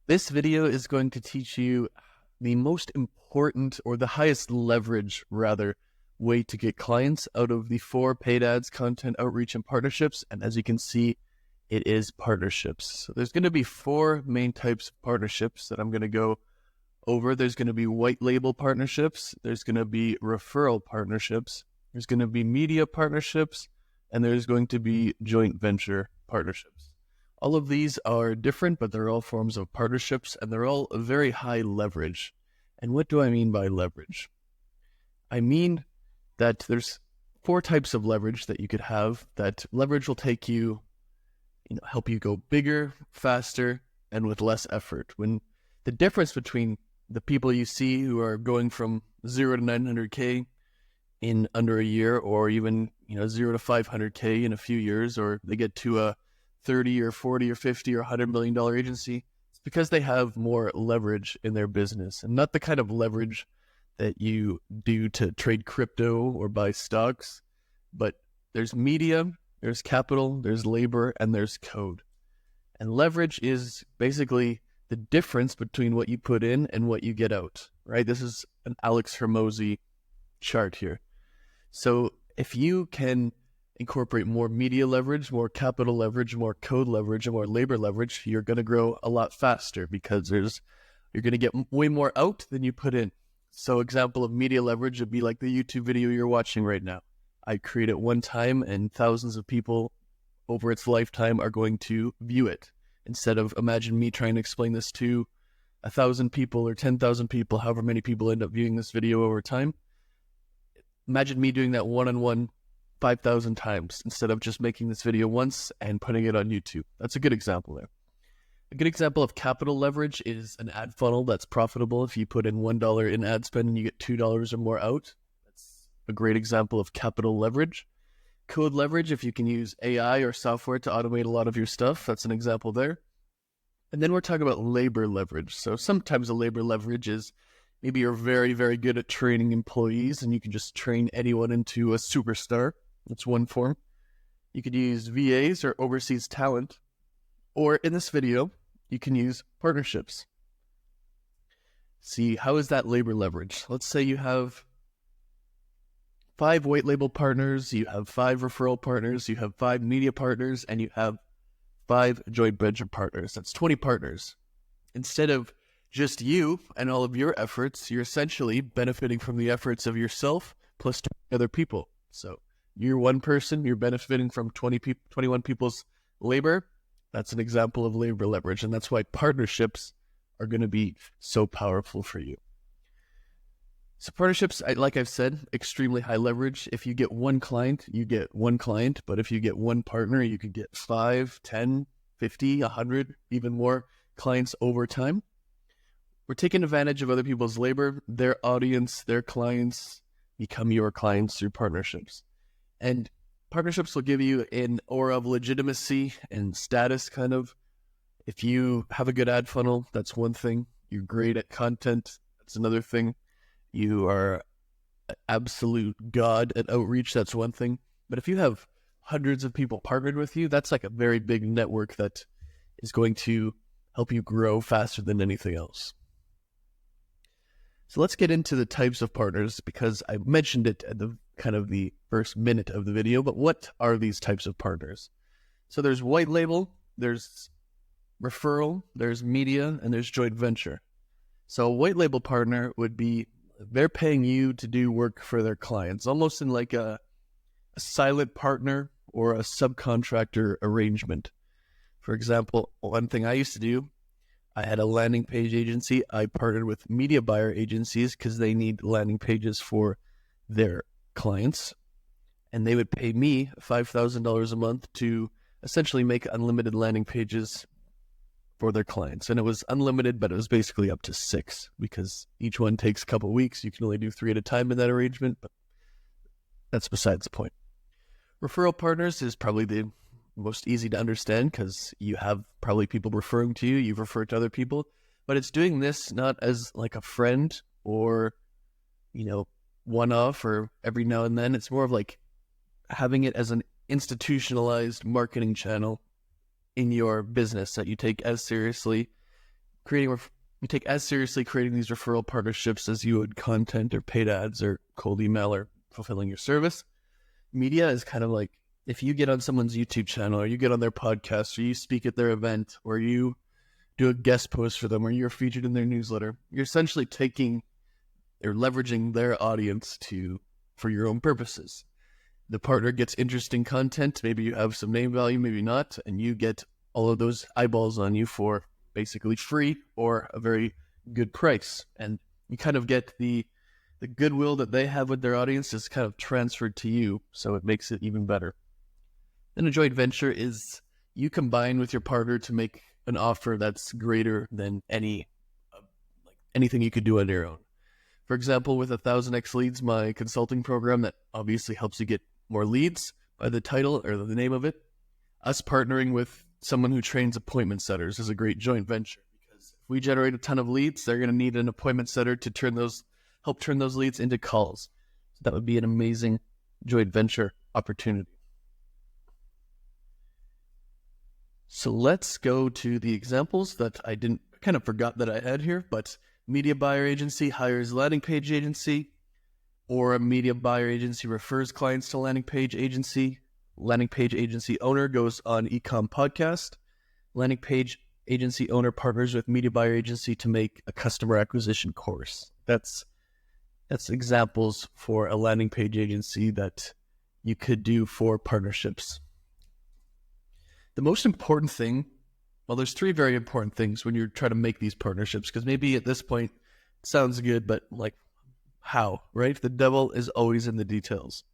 This video is going to teach you the most important, or the highest leverage rather, way to get clients out of the 4 paid ads, content outreach, and partnerships. And as you can see, it is partnerships. So there's going to be 4 main types of partnerships that I'm going to go over. There's going to be white label partnerships, there's going to be referral partnerships, there's going to be media partnerships, and there's going to be joint venture partnerships. All of these are different, but they're all forms of partnerships, and they're all very high leverage. And what do I mean by leverage? I mean that there's 4 types of leverage that you could have. That leverage will take you, help you go bigger, faster, and with less effort. When the difference between the people you see who are going from 0 to 900K in under a year, or even 0 to 500K in a few years, or they get to a 30 or 40 or 50 or $100 million agency, it's because they have more leverage in their business, and not the kind of leverage that you do to trade crypto or buy stocks. But there's media, there's capital, there's labor, and there's code. And leverage is basically the difference between what you put in and what you get out, right? This is an Alex Hormozi chart here. So if you can incorporate more media leverage, more capital leverage, more code leverage, and more labor leverage, you're going to grow a lot faster, because you're going to get way more out than you put in. So example of media leverage would be like the YouTube video you're watching right now. I create it one time and thousands of people over its lifetime are going to view it. Instead of, imagine me trying to explain this to 1,000 people or 10,000 people, however many people end up viewing this video over time. Imagine me doing that one-on-one 5,000 times instead of just making this video once and putting it on YouTube. That's a good example there. A good example of capital leverage is an ad funnel that's profitable. If you put in $1 in ad spend and you get $2 or more out, that's a great example of capital leverage. Code leverage, if you can use AI or software to automate a lot of your stuff, that's an example there. And then we're talking about labor leverage. So sometimes the labor leverage is maybe you're very, very good at training employees and you can just train anyone into a superstar. That's one form. You could use VAs or overseas talent. Or in this video, you can use partnerships. See, how is that labor leverage? Let's say you have 5 white label partners, you have 5 referral partners, you have 5 media partners, and you have 5 joint venture partners. That's 20 partners. Instead of just you and all of your efforts, you're essentially benefiting from the efforts of yourself plus 20 other people. So you're one person, you're benefiting from 21 people's labor. That's an example of labor leverage, and that's why partnerships are going to be so powerful for you. So partnerships, like I've said, extremely high leverage. If you get one client, you get one client. But if you get one partner, you could get 5, 10, 50, 100, even more clients over time. We're taking advantage of other people's labor. Their audience, their clients become your clients through partnerships. And partnerships will give you an aura of legitimacy and status, kind of. If you have a good ad funnel, that's one thing. You're great at content, that's another thing. You are absolute god at outreach, that's one thing. But if you have hundreds of people partnered with you, that's like a very big network that is going to help you grow faster than anything else. So let's get into the types of partners, because I mentioned it at the kind of the first minute of the video, but what are these types of partners? So there's white label, there's referral, there's media, and there's joint venture. So a white label partner would be, they're paying you to do work for their clients, almost in like a silent partner or a subcontractor arrangement. For example, one thing I used to do, I had a landing page agency. I partnered with media buyer agencies because they need landing pages for their clients. And they would pay me $5,000 a month to essentially make unlimited landing pages for their clients. And it was unlimited, but it was basically up to 6, because each one takes a couple of weeks. You can only do 3 at a time in that arrangement, but that's besides the point. Referral partners is probably the most easy to understand, because you have probably people referring to you, you've referred to other people, but it's doing this not as like a friend or, one-off or every now and then. It's more of like having it as an institutionalized marketing channel in your business that you take as seriously, you take as seriously creating these referral partnerships as you would content or paid ads or cold email or fulfilling your service. Media is kind of like if you get on someone's YouTube channel or you get on their podcast or you speak at their event or you do a guest post for them or you're featured in their newsletter, you're essentially taking or leveraging their audience for your own purposes. The partner gets interesting content. Maybe you have some name value, maybe not, and you get all of those eyeballs on you for basically free or a very good price. And you kind of get the goodwill that they have with their audience is kind of transferred to you, so it makes it even better. Then a joint venture is you combine with your partner to make an offer that's greater than anything you could do on your own. For example, with 1000x Leads, my consulting program that obviously helps you get more leads by the title or the name of it, us partnering with someone who trains appointment setters is a great joint venture, because if we generate a ton of leads, they're going to need an appointment setter to help turn those leads into calls. So that would be an amazing joint venture opportunity. So let's go to the examples that I kind of forgot that I had here, but media buyer agency hires landing page agency, or a media buyer agency refers clients to landing page agency owner goes on ecom podcast, landing page agency owner partners with media buyer agency to make a customer acquisition course. That's examples for a landing page agency that you could do for partnerships. The most important thing, well, there's three very important things when you're trying to make these partnerships, because maybe at this point it sounds good, but like how, right? The devil is always in the details.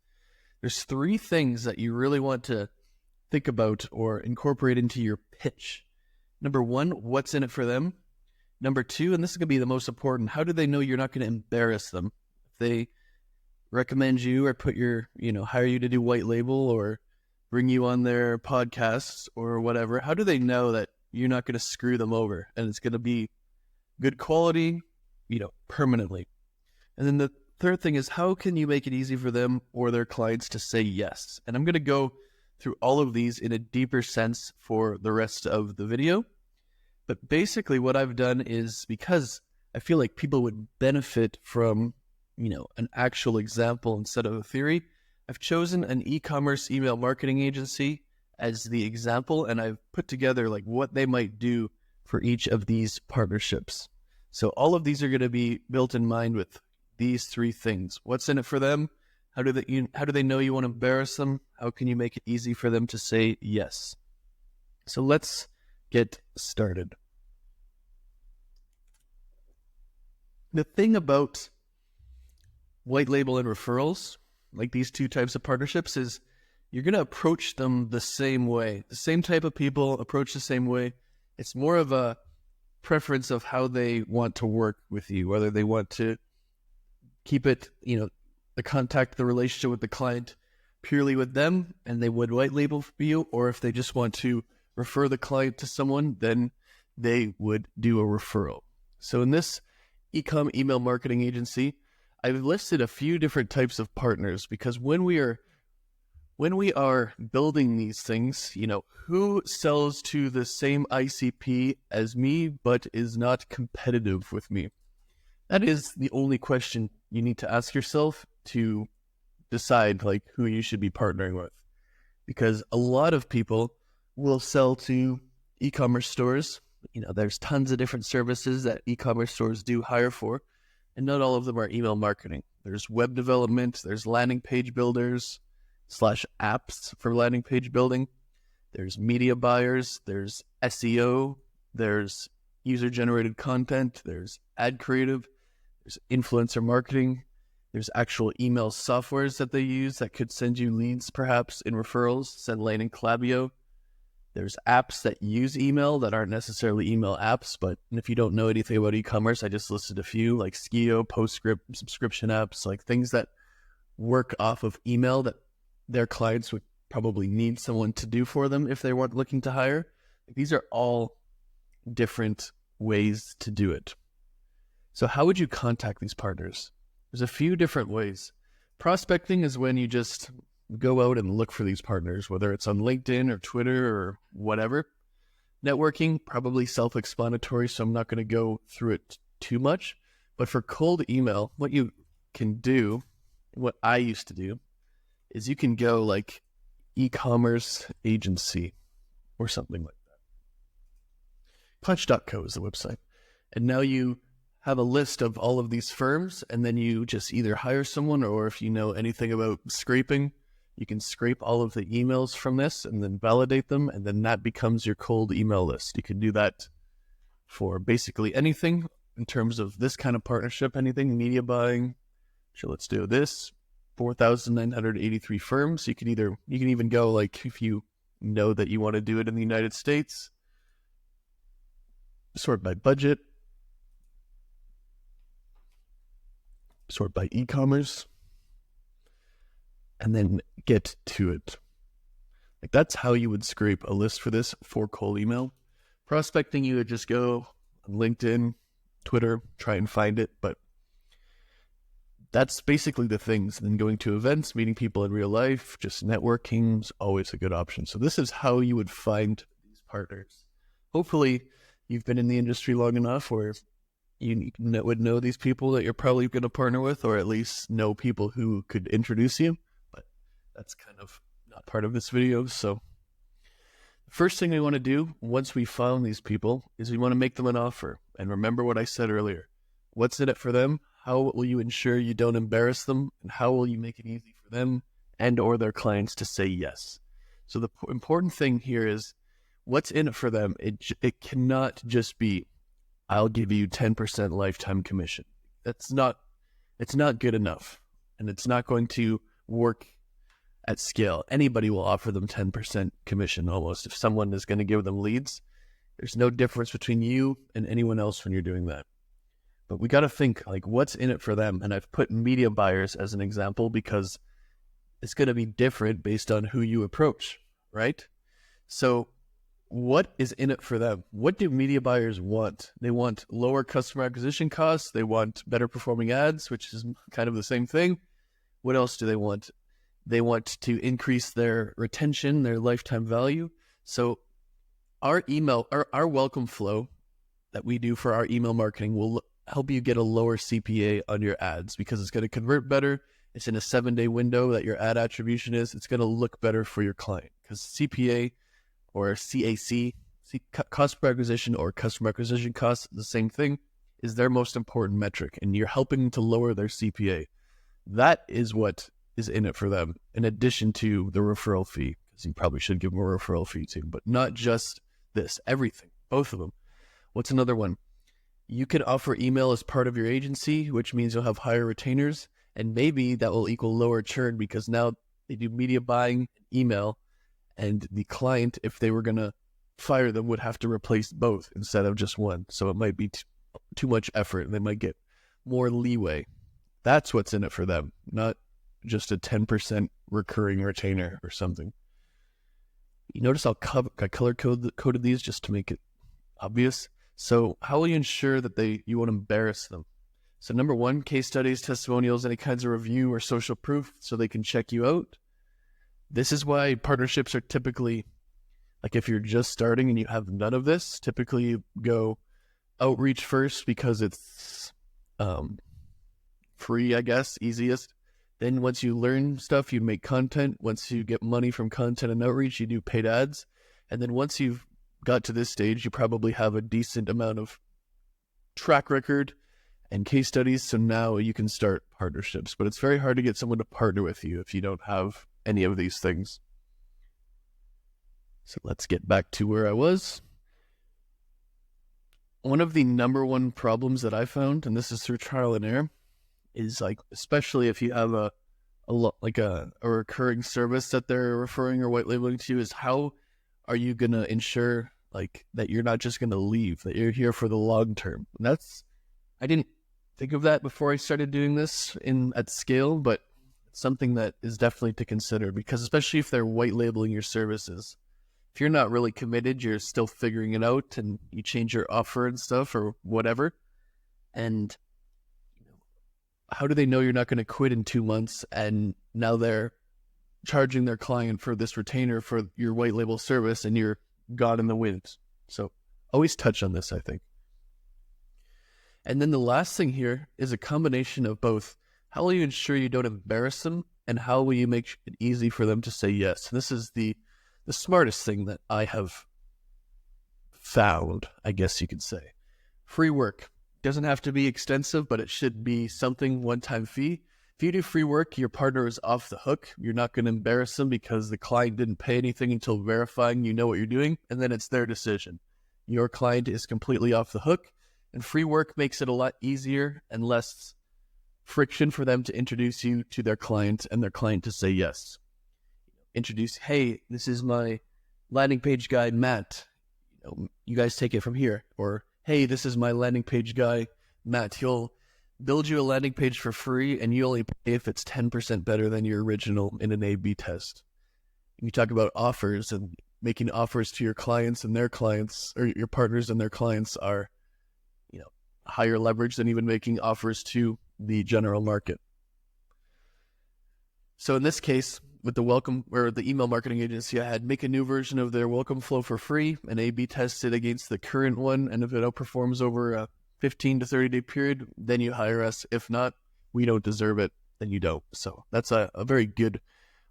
There's three things that you really want to think about or incorporate into your pitch. Number one, what's in it for them? Number two, and this is going to be the most important, how do they know you're not going to embarrass them? If they recommend you or hire you to do white label or bring you on their podcasts or whatever, how do they know that you're not going to screw them over and it's going to be good quality, permanently? And then the third thing is, how can you make it easy for them or their clients to say yes? And I'm going to go through all of these in a deeper sense for the rest of the video. But basically what I've done is, because I feel like people would benefit from, an actual example instead of a theory, I've chosen an e-commerce email marketing agency as the example, and I've put together like what they might do for each of these partnerships. So all of these are going to be built in mind with these three things. What's in it for them? How do they know you won't embarrass them? How can you make it easy for them to say yes? So let's get started. The thing about white label and referrals, like these two types of partnerships, is you're going to approach them the same way. The same type of people approach the same way. It's more of a preference of how they want to work with you, whether they want to keep it, the relationship with the client purely with them and they would white label for you, or if they just want to refer the client to someone, then they would do a referral. So in this ecom email marketing agency, I've listed a few different types of partners, because when we are building these things, who sells to the same ICP as me but is not competitive with me? That is the only question you need to ask yourself to decide who you should be partnering with. Because a lot of people will sell to e-commerce stores. There's tons of different services that e-commerce stores do hire for, and not all of them are email marketing. There's web development, there's landing page builders / apps for landing page building. There's media buyers, there's SEO, there's user-generated content, there's ad creative, there's influencer marketing, there's actual email softwares that they use that could send you leads, perhaps in referrals, SendLane and Klaviyo. There's apps that use email that aren't necessarily email apps, but if you don't know anything about e-commerce, I just listed a few, like Skio, PostScript, subscription apps, like things that work off of email that their clients would probably need someone to do for them if they weren't looking to hire. These are all different ways to do it. So how would you contact these partners? There's a few different ways. Prospecting is when you just go out and look for these partners, whether it's on LinkedIn or Twitter or whatever. Networking, probably self-explanatory, so I'm not going to go through it too much. But for cold email, what you can do, what I used to do, is you can go like e-commerce agency or something like that. Punch.co is the website. And now you have a list of all of these firms, and then you just either hire someone, or if you know anything about scraping, you can scrape all of the emails from this and then validate them, and then that becomes your cold email list. You can do that for basically anything in terms of this kind of partnership, anything, media buying. So let's do this, 4,983 firms. You can even go like, if you know that you want to do it in the United States, sort by budget, sort by e-commerce, and then get to it. Like, that's how you would scrape a list for this for cold email. Prospecting, you would just go on LinkedIn, Twitter, try and find it, but that's basically the things. Then going to events, meeting people in real life, just networking is always a good option. So this is how you would find these partners. Hopefully you've been in the industry long enough where you would know these people that you're probably going to partner with, or at least know people who could introduce you. But that's kind of not part of this video. So the first thing we want to do once we found these people is we want to make them an offer. And remember what I said earlier. What's in it for them? How will you ensure you don't embarrass them? And how will you make it easy for them and or their clients to say yes? So the important thing here is what's in it for them. It cannot just be, I'll give you 10% lifetime commission. It's not good enough, and it's not going to work at scale. Anybody will offer them 10% commission almost. If someone is going to give them leads, there's no difference between you and anyone else when you're doing that. But we got to think like, what's in it for them? And I've put media buyers as an example because it's going to be different based on who you approach, right? So what is in it for them? What do media buyers want? They want lower customer acquisition costs. They want better performing ads, which is kind of the same thing. What else do they want? They want to increase their retention, their lifetime value. So our welcome flow that we do for our email marketing will help you get a lower CPA on your ads because it's going to convert better. It's in a 7-day window that your ad attribution is. It's going to look better for your client because CPA or CAC, cost per acquisition or customer acquisition costs, the same thing, is their most important metric, and you're helping to lower their CPA. That is what is in it for them, in addition to the referral fee, because you probably should give them a referral fee too, but not just this, everything, both of them. What's another one? You can offer email as part of your agency, which means you'll have higher retainers, and maybe that will equal lower churn because now they do media buying, email, and the client, if they were going to fire them, would have to replace both instead of just one. So it might be too much effort, and they might get more leeway. That's what's in it for them, not just a 10% recurring retainer or something. You notice I color coded these just to make it obvious. So how will you ensure that you won't embarrass them? So number one, case studies, testimonials, any kinds of review or social proof so they can check you out. This is why partnerships are typically, like if you're just starting and you have none of this, typically you go outreach first because it's free, I guess, easiest. Then once you learn stuff, you make content. Once you get money from content and outreach, you do paid ads. And then once you've got to this stage, you probably have a decent amount of track record and case studies. So now you can start partnerships. But it's very hard to get someone to partner with you if you don't have any of these things. So let's get back to where I was. One of the number one problems that I found, and this is through trial and error, is like, especially if you have a recurring service that they're referring or white labeling to you, is how are you going to ensure like that you're not just going to leave, that you're here for the long term? And I didn't think of that before I started doing this at scale, but it's something that is definitely to consider, because especially if they're white labeling your services, if you're not really committed, you're still figuring it out and you change your offer and stuff or whatever. And how do they know you're not going to quit in 2 months and now they're charging their client for this retainer for your white label service and you're gone in the wind? So always touch on this, I think. And then the last thing here is a combination of both. How will you ensure you don't embarrass them, and how will you make it easy for them to say yes? And this is the smartest thing that I have found, I guess you could say. Free work doesn't have to be extensive, but it should be something, one-time fee. If you do free work, your partner is off the hook. You're not going to embarrass them because the client didn't pay anything until verifying you know what you're doing, and then it's their decision. Your client is completely off the hook, and free work makes it a lot easier and less friction for them to introduce you to their client and their client to say yes. Introduce, hey, this is my landing page guy, Matt. You guys take it from here. Or, hey, this is my landing page guy, Matt. He'll build you a landing page for free, and you only pay if it's 10% better than your original in an A/B test. You talk about offers, and making offers to your clients and their clients, or your partners and their clients, are higher leverage than even making offers to the general market. So in this case, with the the email marketing agency I had, make a new version of their welcome flow for free and A/B test it against the current one. And if it outperforms over a 15 to 30 day period, then you hire us. If not, we don't deserve it, then you don't. So that's a very good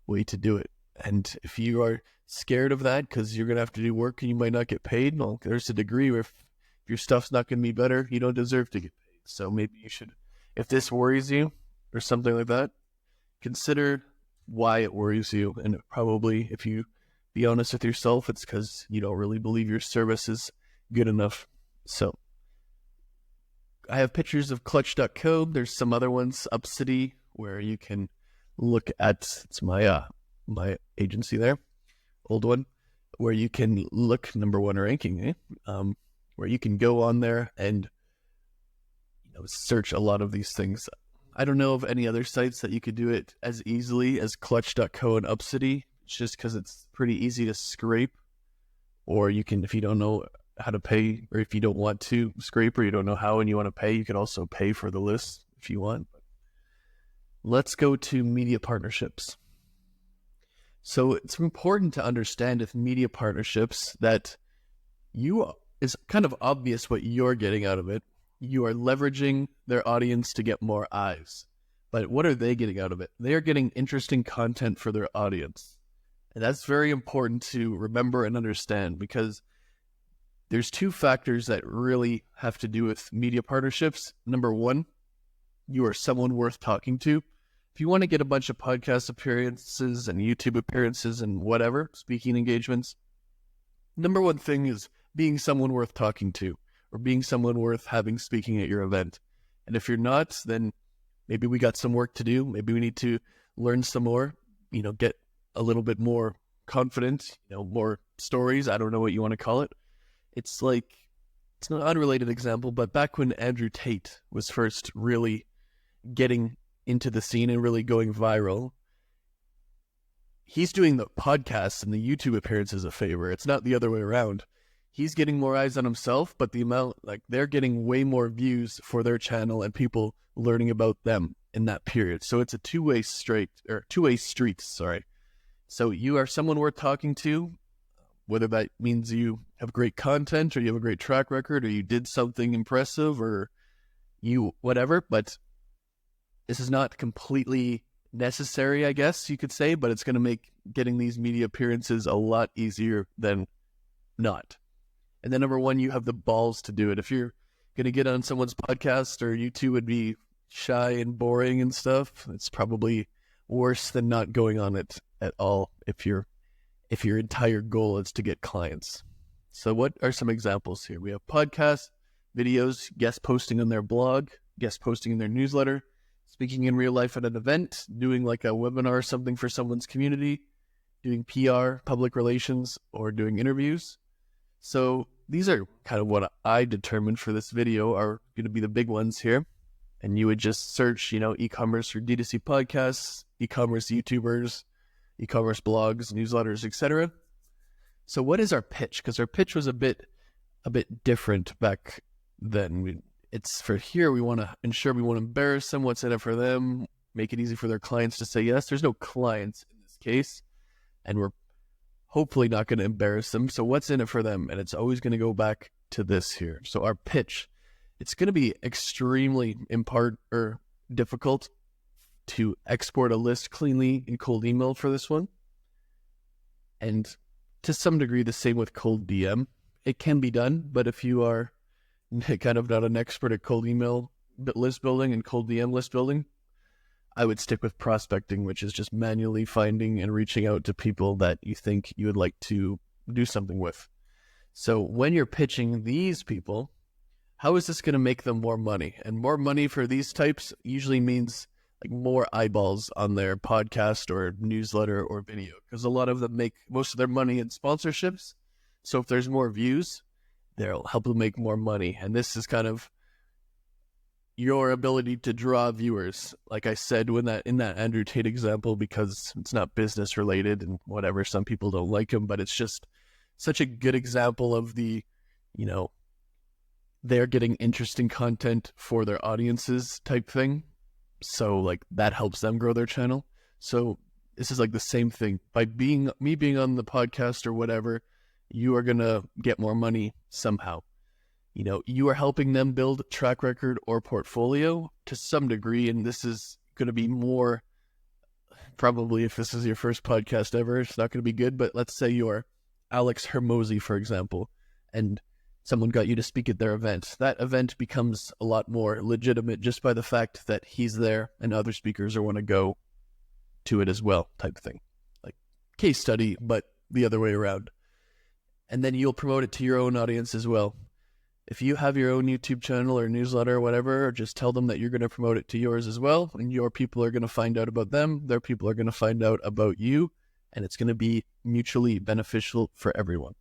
way to do it. And if you are scared of that because you're going to have to do work and you might not get paid, well, there's a degree where if your stuff's not going to be better, you don't deserve to get paid. So maybe you should, if this worries you or something like that, consider why it worries you. And probably, if you be honest with yourself, it's because you don't really believe your service is good enough. So I have pictures of Clutch.co. There's some other ones, Upcity, where you can look at, it's my agency there, old one, where you can look #1 ranking, where you can go on there and search a lot of these things. I don't know of any other sites that you could do it as easily as Clutch.co and Upcity. It's just because it's pretty easy to scrape. Or you can, if you don't know how to pay, or if you don't want to scrape, or you don't know how and you want to pay, you can also pay for the list if you want. Let's go to media partnerships. So it's important to understand with media partnerships that it's kind of obvious what you're getting out of it. You are leveraging their audience to get more eyes. But what are they getting out of it? They are getting interesting content for their audience. And that's very important to remember and understand, because there's two factors that really have to do with media partnerships. #1, you are someone worth talking to. If you want to get a bunch of podcast appearances and YouTube appearances and whatever, speaking engagements, #1 thing is being someone worth talking to, or being someone worth having speaking at your event. And if you're not, then maybe we got some work to do. Maybe we need to learn some more, get a little bit more confident, more stories. I don't know what you want to call it. It's an unrelated example, but back when Andrew Tate was first really getting into the scene and really going viral, he's doing the podcasts and the YouTube appearances a favor. It's not the other way around. He's getting more eyes on himself, but the amount, they're getting way more views for their channel and people learning about them in that period. So it's a two-way street, sorry. So you are someone worth talking to, whether that means you have great content or you have a great track record or you did something impressive or whatever, but this is not completely necessary, I guess you could say, but it's going to make getting these media appearances a lot easier than not. And then #1, you have the balls to do it. If you're going to get on someone's podcast or YouTube would be shy and boring and stuff, it's probably worse than not going on it at all if your entire goal is to get clients. So what are some examples here? We have podcasts, videos, guest posting on their blog, guest posting in their newsletter, speaking in real life at an event, doing like a webinar or something for someone's community, doing PR, public relations, or doing interviews. So these are kind of what I determined for this video are going to be the big ones here. And you would just search, e-commerce or D2C podcasts, e-commerce YouTubers, e-commerce blogs, newsletters, etc. So what is our pitch? Because our pitch was a bit different back then. It's for here, we want to ensure we won't embarrass them, what's in it for them, make it easy for their clients to say yes. There's no clients in this case, and we're hopefully not going to embarrass them. So what's in it for them? And it's always going to go back to this here. So our pitch, it's going to be extremely difficult to export a list cleanly in cold email for this one. And to some degree, the same with cold DM. It can be done, but if you are kind of not an expert at cold email list building and cold DM list building, I would stick with prospecting, which is just manually finding and reaching out to people that you think you would like to do something with. So when you're pitching these people, how is this going to make them more money? And more money for these types usually means like more eyeballs on their podcast or newsletter or video, because a lot of them make most of their money in sponsorships. So if there's more views, they'll help them make more money. And this is kind of your ability to draw viewers. Like I said, in that Andrew Tate example, because it's not business related and whatever, some people don't like him, but it's just such a good example of the, they're getting interesting content for their audiences type thing. So like that helps them grow their channel. So this is like the same thing. By being on the podcast or whatever, you are going to get more money somehow. You are helping them build track record or portfolio to some degree. And this is going to be more, probably if this is your first podcast ever, it's not going to be good. But let's say you're Alex Hermosi, for example, and someone got you to speak at their event. That event becomes a lot more legitimate just by the fact that he's there and other speakers want to go to it as well, type of thing. Like case study, but the other way around. And then you'll promote it to your own audience as well. If you have your own YouTube channel or newsletter or whatever, just tell them that you're going to promote it to yours as well. And your people are going to find out about them. Their people are going to find out about you. And it's going to be mutually beneficial for everyone.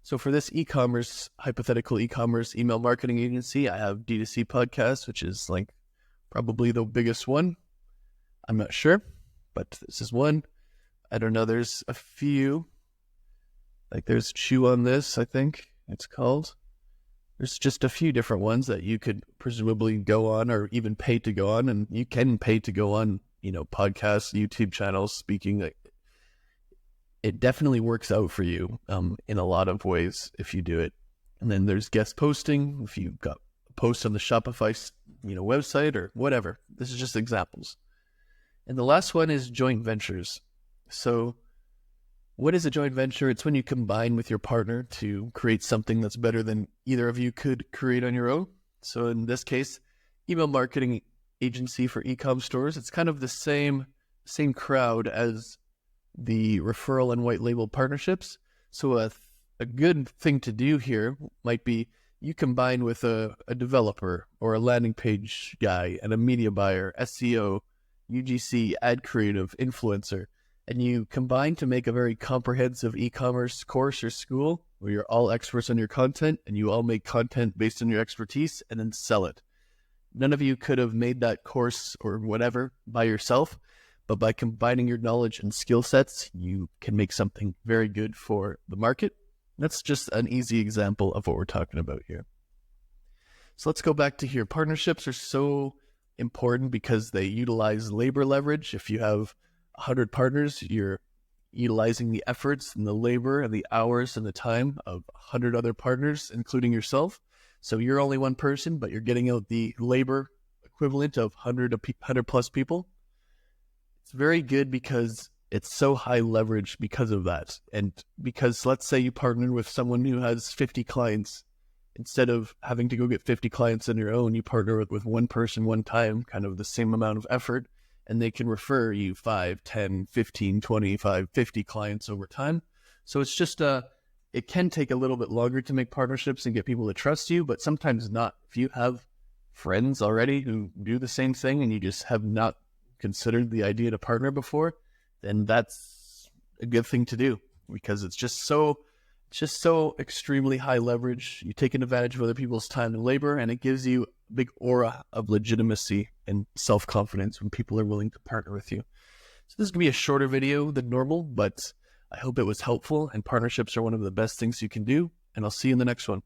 So for this hypothetical e-commerce email marketing agency, I have D2C Podcast, which is like probably the biggest one. I'm not sure, but this is one. I don't know. There's a few. Like there's Chew on This, I think it's called. There's just a few different ones that you could presumably go on or even pay to go on. And you can pay to go on, podcasts, YouTube channels, speaking. It definitely works out for you in a lot of ways if you do it. And then there's guest posting. If you've got a post on the Shopify, website or whatever. This is just examples. And the last one is joint ventures. So what is a joint venture? It's when you combine with your partner to create something that's better than either of you could create on your own. So in this case, email marketing agency for e-com stores. It's kind of the same crowd as the referral and white label partnerships. So a good thing to do here might be you combine with a developer or a landing page guy and a media buyer, SEO, UGC, ad creative, influencer, and you combine to make a very comprehensive e-commerce course or school where you're all experts on your content and you all make content based on your expertise and then sell it. None of you could have made that course or whatever by yourself, but by combining your knowledge and skill sets, you can make something very good for the market. That's just an easy example of what we're talking about here. So let's go back to here. Partnerships are so important because they utilize labor leverage. If you have 100 partners, you're utilizing the efforts and the labor and the hours and the time of 100 other partners, including yourself. So you're only one person, but you're getting out the labor equivalent of 100 plus people. It's very good because it's so high leverage because of that. And because let's say you partner with someone who has 50 clients, instead of having to go get 50 clients on your own, you partner with one person one time, kind of the same amount of effort, and they can refer you 5, 10, 15, 25, 50 clients over time. So it's just it can take a little bit longer to make partnerships and get people to trust you, but sometimes not. If you have friends already who do the same thing and you just have not considered the idea to partner before, then that's a good thing to do because it's just so extremely high leverage. You're taking advantage of other people's time and labor, and it gives you a big aura of legitimacy and self-confidence when people are willing to partner with you. So this is going to be a shorter video than normal, but I hope it was helpful, and partnerships are one of the best things you can do, and I'll see you in the next one.